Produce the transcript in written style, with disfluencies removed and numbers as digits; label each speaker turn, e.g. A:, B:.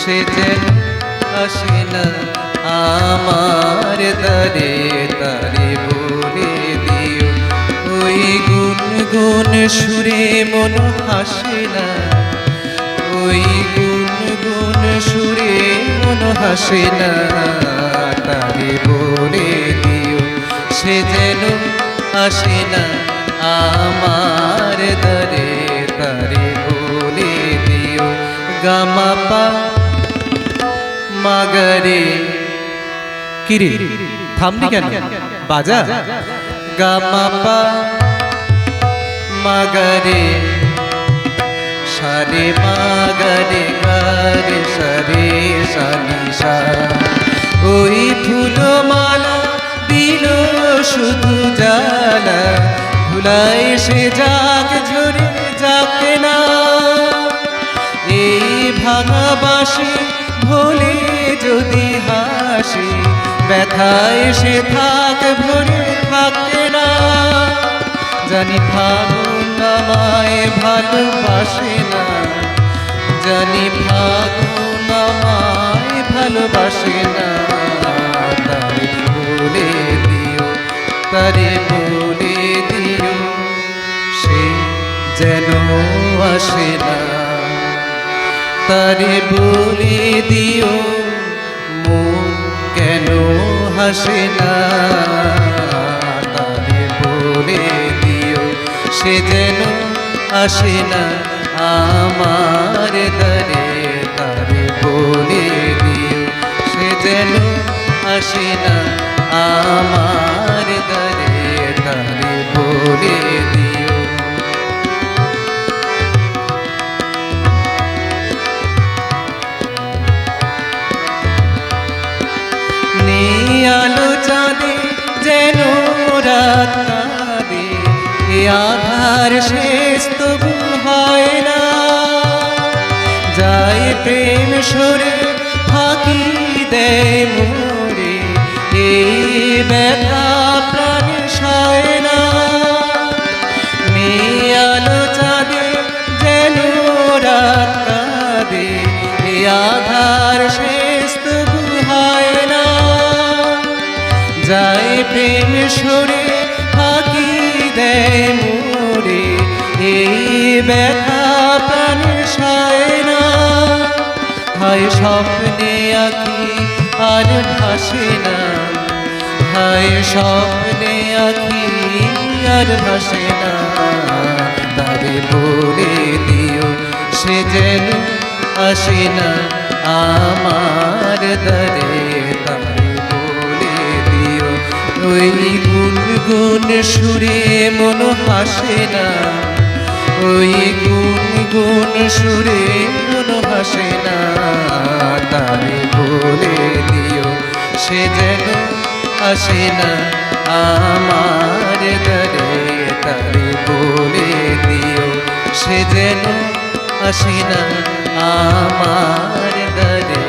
A: সে যেন আসে না আমার দ্বারে, তারে বলে দিও ওই গুনগুন সুরে মন হাসে না, ওই গুনগুন সুরে মন হাসে না, তারে বলে দিও সে যেন আসে না আমার দ্বারে, তারে বলে দিও। গামাপা মাগারে কিরে থামলি কেন বাজা, গামাপা মাগারে সারে মাগারে গারে সারে সানিসা, ওই ফুলমালা দিল শুধু জ্বালা, ভুলায় সে যাক ঝরে যাকে না, এই ভাঙা বাঁশি ভোলে যদি হাসি, ব্যথায় সে থাক ভরে থাকে না। জানি ফাগুন আমায় ভালোবাসে না, জানি ফাগুন আমায় ভালোবাসে না, তারে বলে দিও, তারে বলে দিও সে যেন আসে না, তারে বলে দিও মন কেন হাসে না, তারে বলে দিও সে যেন আসে না আমার দ্বারে, তারে বলে দিও সে যেন আসে না আমার দ্বারে, তারে বলে দিও। আলো চাঁদে যেন রাত কাঁদে, এ আধার শেষ তবু হয় না, যায় প্রেম সরে ফাঁকি দেয় মোরে, এই ব্যথা প্রাণে সয় না। আলো চাঁদে যেন রাত কাঁদে, এ আধার শেষ তবু হয় না, যায় প্রেম সরে ফাঁকি দেয় মোরে, এই ব্যথা প্রাণে সয় না। হায় স্বপ্নে আঁকি আর ভাসে না, হায় স্বপ্নে আঁকি আর ভাসে না, তারে বলে দিও সে যেন আসে না আমার দ্বারে, তারে বলে দিও ওই গুনগুন সুরে মন হাসে না, ওই গুনগুন সুরে মন হাসে না, তারে বলে দিও সে যেন আসে না আমার দ্বারে, তারে বলে দিও সে যেন আসে না আমার দ্বারে।